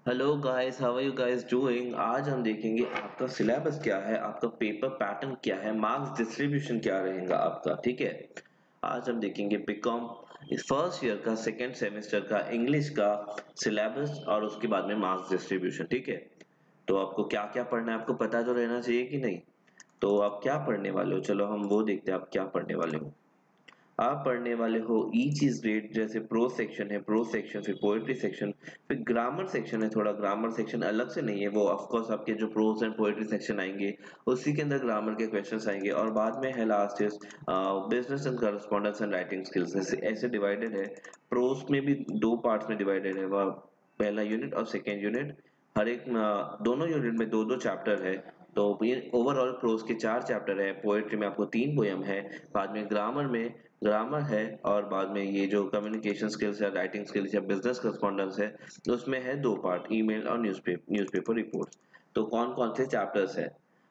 Hello guys, how are you guys doing. आज हम देखेंगे आपका सिलेबस क्या है, आपका पेपर पैटर्न क्या है, मार्क्स डिस्ट्रीब्यूशन क्या रहेगा आपका। ठीक है, आज हम देखेंगे बीकॉम इस फर्स्ट ईयर का सेकंड सेमेस्टर का इंग्लिश का सिलेबस और उसके बाद में मार्क्स डिस्ट्रीब्यूशन। ठीक है, तो आपको क्या क्या पढ़ना है आपको पता तो रहना चाहिए कि नहीं। तो आप क्या पढ़ने वाले हो, चलो हम वो देखते हैं आप क्या पढ़ने वाले हो। आप पढ़ने वाले हो ईच इज ग्रेट, जैसे प्रोज सेक्शन है, प्रोज सेक्शन, फिर पोएट्री सेक्शन, फिर ग्रामर सेक्शन है। थोड़ा ग्रामर सेक्शन अलग से नहीं है, वो ऑफ कोर्स आपके जो प्रोज एंड पोएट्री सेक्शन आएंगे उसी के अंदर ग्रामर के क्वेश्चंस आएंगे। और बाद में है last is business and correspondence and writing skills. ऐसे डिवाइडेड है। प्रोज में भी दो पार्ट्स में डिवाइडेड है, वह पहला यूनिट और सेकेंड यूनिट। हर एक दोनों यूनिट में दो दो चैप्टर है। तो ये ओवरऑल प्रोज के चार चैप्टर है, पोएट्री में आपको तीन पोयम है, बाद में ग्रामर है, और बाद में ये जो कम्युनिकेशन स्किल्स है, राइटिंग स्किल्स या बिजनेस करस्पॉन्डेंस है, उसमें है दो पार्ट, ईमेल और न्यूज़पेपर रिपोर्ट्स। तो कौन कौन से चैप्टर्स है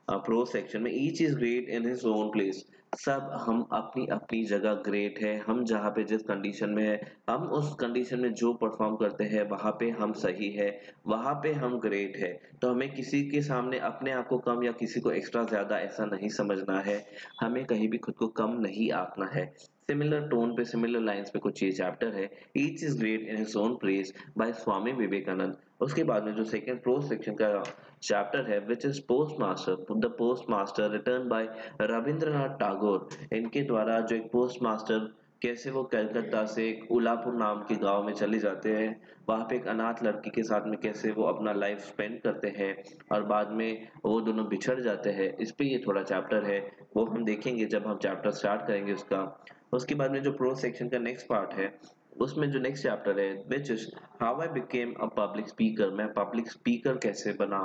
प्रो सेक्शन में। Each is great in his own place. सब हम अपनी अपनी जगह ग्रेट है, हम जहाँ पे जिस कंडीशन में है, हम उस कंडीशन में जो परफॉर्म करते हैं वहां पे हम सही है, वहां पे हम ग्रेट है। तो हमें किसी के सामने अपने आप को कम या किसी को एक्स्ट्रा ज्यादा ऐसा नहीं समझना है, हमें कहीं भी खुद को कम नहीं आंकना है। सिमिलर टोन पे, सिमिलर लाइंस पे कुछ ये चैप्टर है, each is great in his own place by Swami Vivekananda. उसके बाद में जो सेकंड प्रो सेक्शन का चैप्टर है which is postmaster, the postmaster return by Rabindranath Tagore. इनके द्वारा जो एक पोस्ट मास्टर, कैसे वो कलकत्ता से एक उलापुर नाम के गांव में चले जाते हैं, वहां पे एक अनाथ लड़की के साथ में कैसे वो अपना लाइफ स्पेंड करते हैं, और बाद में वो दोनों बिछड़ जाते हैं। इस पे ये थोड़ा चैप्टर है, वो हम देखेंगे जब हम चैप्टर स्टार्ट करेंगे उसका। उसके बाद में जो प्रो सेक्शन का नेक्स्ट पार्ट है, उसमें जो नेक्स्ट चैप्टर है which is how I became a public speaker. मैं पब्लिक स्पीकर कैसे बना,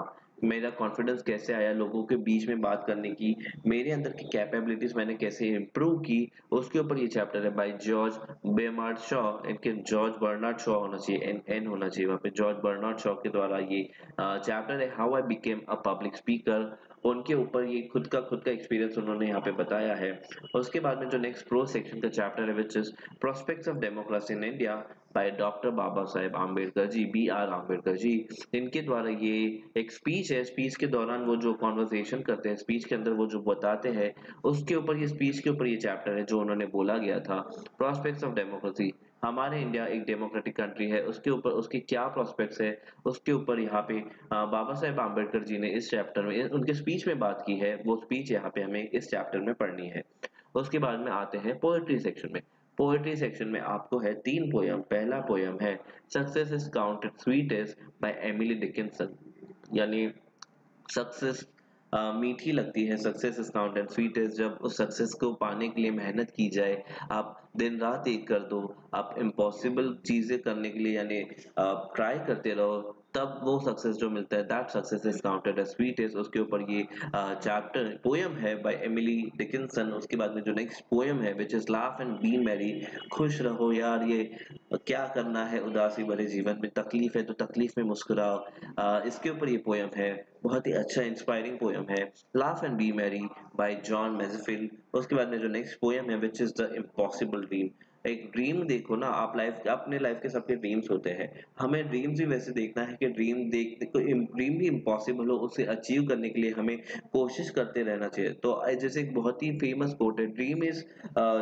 मेरा कॉन्फिडेंस कैसे आया लोगों के बीच में बात करने की, मेरे अंदर की कैपेबिलिटीज मैंने कैसे इंप्रूव की, उसके ऊपर ये चैप्टर है बाय जॉर्ज बेरनार्ड शॉ। इनके जॉर्ज बर्नार्ड शॉ होना चाहिए, एन होना चाहिए वहाँ पे, जॉर्ज बर्नार्ड शॉ के द्वारा ये चैप्टर है how I became a public speaker. उनके ऊपर ये खुद का एक्सपीरियंस उन्होंने यहाँ पे बताया है। उसके बाद में जो नेक्स्ट प्रो सेक्शन का चैप्टर है which is prospects of democracy in India by doctor Baba Saheb Ambedkar ji, B R Ambedkar ji. इनके द्वारा ये एक स्पीच है, स्पीच के दौरान वो जो कॉन्वर्सेशन करते हैं, स्पीच के अंदर वो जो बताते हैं, उसके ऊपर ये स्पीच के ऊपर ये चैप्टर है जो उन्होंने बोला गया था। प्रोस्पेक्ट्स ऑफ डेमोक्रेसी, हमारे इंडिया एक डेमोक्रेटिक कंट्री है, उसके ऊपर उसकी क्या प्रोस्पेक्ट्स है, उसके ऊपर यहाँ पे बाबा साहेब आम्बेडकर जी ने इस चैप्टर में उनके स्पीच में बात की है, वो स्पीच यहाँ पे हमें इस चैप्टर में पढ़नी है। उसके बाद में आते हैं पोएट्री सेक्शन में। पोएट्री सेक्शन में आपको है तीन पोयम। पहला पोयम है success is counted sweetest by Emily Dickinson, यानी सक्सेस मीठी लगती है, success is count and sweet is, जब उस सक्सेस को पाने के लिए मेहनत की जाए, आप दिन रात एक कर दो, आप इम्पॉसिबल चीजें करने के लिए यानी ट्राई करते रहो, तब वो सक्सेस जो मिलता है that success is counted as sweet is. उसके ऊपर ये चैप्टर पोयम है बाय एमिली डिकिंसन। उसके बाद में जो नेक्स्ट पोयम है which is laugh and be merry, खुश रहो यार, ये क्या करना है उदासी भरे जीवन में, तकलीफ है तो तकलीफ में मुस्कुराओ। इसके ऊपर ये पोयम है, बहुत ही अच्छा इंस्पायरिंग पोयम है, laugh and be merry by John Masefield. उसके बाद में जो नेक्स्ट पोयम है which is the impossible dream. एक ड्रीम देखो ना आप, लाइफ अपने लाइफ के सबके ड्रीम्स होते हैं, हमें ड्रीम्स भी वैसे देखना है कि ड्रीम भी इम्पॉसिबल हो, उसे अचीव करने के लिए हमें कोशिश करते रहना चाहिए। तो जैसे एक बहुत ही फेमस कोट है,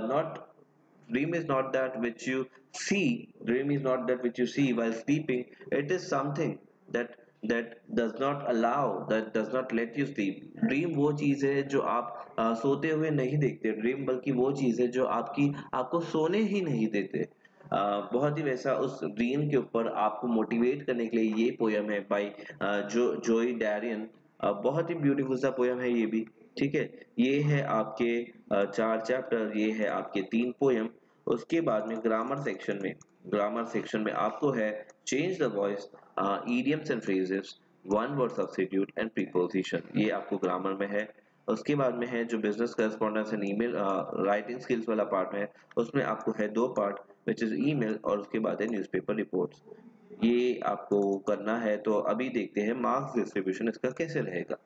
not dream is not that which you dream is not that which you see while sleeping, it is something that that does not let you sleep। Dream वो चीज है जो आप सोते हुए नहीं देखते, ड्रीम बल्कि वो चीज है जो आपको सोने ही नहीं देते। बहुत ही वैसा उस ड्रीम के ऊपर आपको मोटिवेट करने के लिए ये पोयम है बाय जोई डैरियन। बहुत ही ब्यूटीफुल सा पोयम है ये भी। ठीक है, ये है आपके चार चैप्टर, ये है आपके तीन पोयम। उसके बाद में ग्रामर सेक्शन में आपको है change the voice, idioms and phrases, one word substitute and preposition, ये आपको ग्रामर में है। उसके बाद में है जो business correspondence and email writing skills वाला पार्ट है, उसमें आपको है दो पार्ट विच इज ईमेल, और उसके बाद है न्यूज़पेपर रिपोर्ट्स। ये आपको करना है। तो अभी देखते हैं मार्क्स डिस्ट्रीब्यूशन इसका कैसे रहेगा।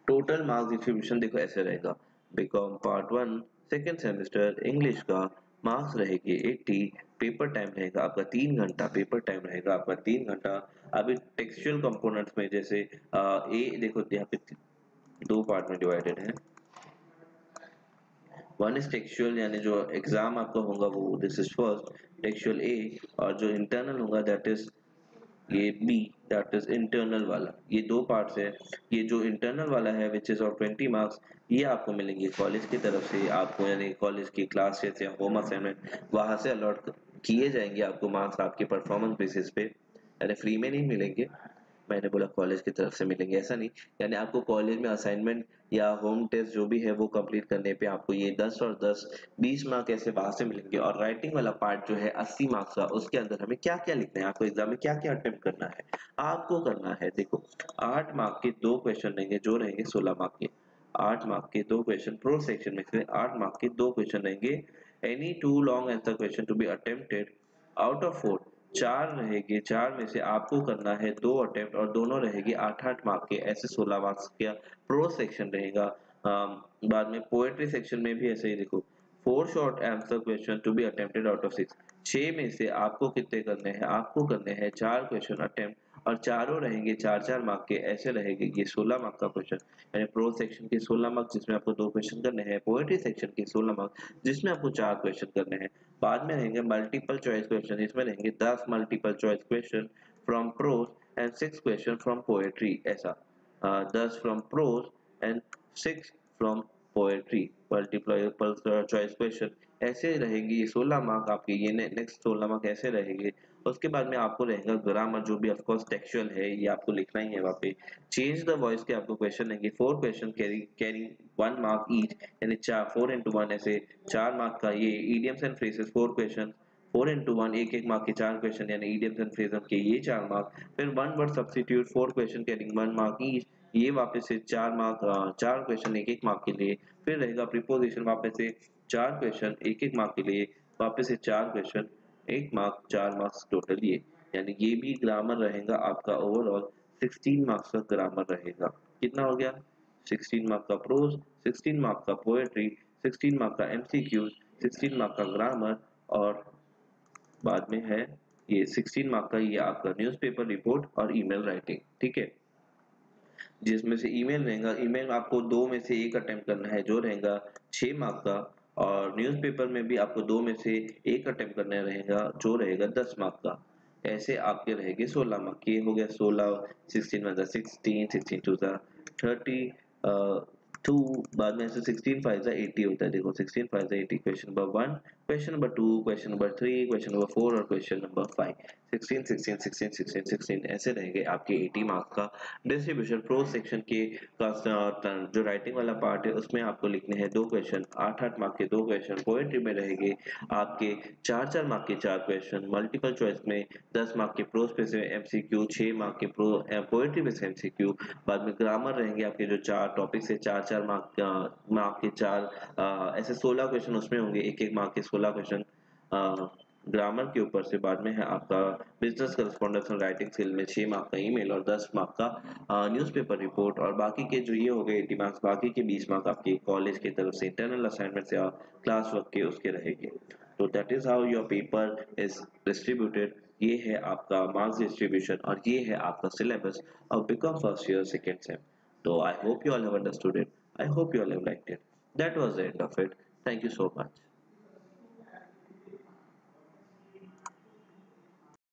टोटल मार्क्स डिस्ट्रीब्यूशन देखो ऐसे रहेगा। BCom part one second semester English का मार्क्स रहेंगे 80, पेपर टाइम रहेगा आपका 3 घंटा, पेपर टाइम रहेगा आपका 3 घंटा। अभी टेक्सचुअल कंपोनेंट्स में जैसे ए देखो यहाँ पे दो पार्ट में डिवाइडेड है। वन इज टेक्सचुअल यानी जो एग्जाम आपका होगा वो दिस इज फर्स्ट टेक्सचुअल ए, और जो इंटरनल होगा दैट इज ये बी, दैट इज इंटरनल वाला। ये दो पार्ट्स है। ये जो इंटरनल वाला है विच इज ऑफ 20 मार्क्स, ये आपको मिलेंगे कॉलेज की तरफ से, आपको यानी कॉलेज की क्लास टेस्ट या होम असाइनमेंट वहां से अलॉट किए जाएंगे आपको मार्क्स आपके परफॉर्मेंस बेसिस पे, यानी फ्री में नहीं मिलेंगे। मैंने बोला कॉलेज की तरफ से मिलेंगे, ऐसा नहीं, यानी आपको कॉलेज में असाइनमेंट या होम टेस्ट जो भी है वो कंप्लीट करने पे आपको ये 10 और 10 20 मार्क ऐसे वहां से मिलेंगे। और राइटिंग वाला पार्ट जो है 80 मार्क्स का, उसके अंदर हमें क्या क्या लिखना है, आपको एग्जाम में क्या क्या अटेम्प्ट करना है। आपको करना है देखो 8 मार्क के दो क्वेश्चन रहेंगे जो रहेंगे 16 मार्क के। 8 मार्क के दो क्वेश्चन प्रो सेक्शन में से 8 मार्क के दो क्वेश्चन रहेंगे। Any two long answer question to be attempted out of 4, चार रहेंगे, चार में से आपको करना है दो अटेम्प्ट और दोनों रहेंगे 8-8 मार्क के, ऐसे 16 मार्क्स का प्रो सेक्शन रहेगा। बाद में पोएट्री सेक्शन में भी ऐसे ही देखो 4 short answer question to be attempted out of 6, 6 में से आपको कितने करने हैं, आपको करने हैं 4 क्वेश्चन अटेम्प्ट और चारों रहेंगे 4-4 मार्क के, ऐसे रहेंगे ये 16 मार्क का क्वेश्चन। यानी प्रो सेक्शन के 16 मार्क जिसमें आपको दो क्वेश्चन करने हैं, पोएट्री सेक्शन के 16 मार्क जिसमें आपको 4 क्वेश्चन करने हैं। बाद में रहेंगे मल्टीपल चॉइस क्वेश्चन, इसमें रहेंगे 10 multiple choice question from prose and 6 question from poetry, ऐसा 10 from prose and 6 from poetry multiple choice question, ऐसे रहेंगे ये 16 मार्क आपके। ये नेक्स्ट 16 मार्क ऐसे रहेंगे। उसके बाद में आपको रहेगा ग्रामर, जो भी ऑफकोर्स टेक्सचुअल है ये आपको लिखना ही है वहाँ पे। चेंज द वॉइस के आपको क्वेश्चन रहेंगे 4 क्वेश्चन कैरी 1 मार्क ईच, यानी 4 into 1 ऐसे 4 मार्क का। ये idioms and phrases 4 question 4 into 1 एक मार्क के 4 क्वेश्चन, यानी इडियम्स एंड फ्रेजेस के ये 4 मार्क। फिर one word substitute 4 question carrying 1 mark each, ये वापस से 4 मार्क, 4 क्वेश्चन एक मार्क के लिए। फिर रहेगा प्रीपोजिशन वापस से 4 क्वेश्चन एक मार्क के लिए, वापस से 4 क्वेश्चन 1 मार्क, 4 मार्क्स टोटल ये। यानी ये भी ग्रामर रहेगा आपका ओवरऑल 16 मार्क्स का ग्रामर रहेगा। कितना हो गया 16 मार्क का प्रोज, 16 मार्क का पोएट्री, 16 मार्क का एमसीक्यू, 16 मार्क का ग्रामर, और बाद में है ये 16 मार्क का ये आपका न्यूज़पेपर रिपोर्ट और ईमेल राइटिंग। ठीक है, जिसमें से ईमेल रहेगा, ईमेल आपको दो में से एक अटेम्प्ट करना है जो रहेगा 6 मार्क का, और न्यूज़पेपर में भी आपको दो में से एक अटेम्प्ट करना रहेगा जो रहेगा 10 मार्क का। ऐसे आपके रहेंगे 16 मार्क। ये हो गया 16, 16 1 16, 16 2 30, 2 बाद में ऐसे 16 5 80 होता है। देखो 16 5 80, question number 1, question number 2, question number 3, question number 4 और क्वेश्चन नंबर 5। 16 16 16 16 16 ऐसे रहेंगे आपके 80 मार्क्स का डिस्ट्रीब्यूशन। प्रो सेक्शन के का जो राइटिंग वाला पार्ट है उसमें आपको लिखने हैं दो क्वेश्चन 8-8 मार्क के दो क्वेश्चन। पोएट्री में रहेंगे आपके 4-4 मार्क के 4 क्वेश्चन। मल्टीपल चॉइस में 10 मार्क के प्रोज पे से एमसीक्यू, 6 मार्क के पोएट्री में से एमसीक्यू। बाद में ग्रामर रहेंगे आपके जो 4 टॉपिक से 4-4 मार्क के 4 ऐसे 16 क्वेश्चन उसमें होंगे, एक एक मार्क के 16 क्वेश्चन ग्रामर के ऊपर से। बाद में है आपका बिजनेस करस्पॉन्डेंस और राइटिंग स्किल में 6 मार्क का ईमेल और 10 मार्क का न्यूज़पेपर रिपोर्ट, और बाकी के जो ये हो गए 80 मार्क्स, बाकी के 20 मार्क आपके कॉलेज की तरफ से इंटरनल असाइनमेंट्स या क्लास वर्क के उसके रहेंगे। तो that is how your paper is distributed. ये है आपका मार्क्स डिस्ट्रीब्यूशन और ये है आपका syllabus of BCom first year second sem. तो I hope you all have understood it, I hope you all have liked it. That was the end of it, thank you so much.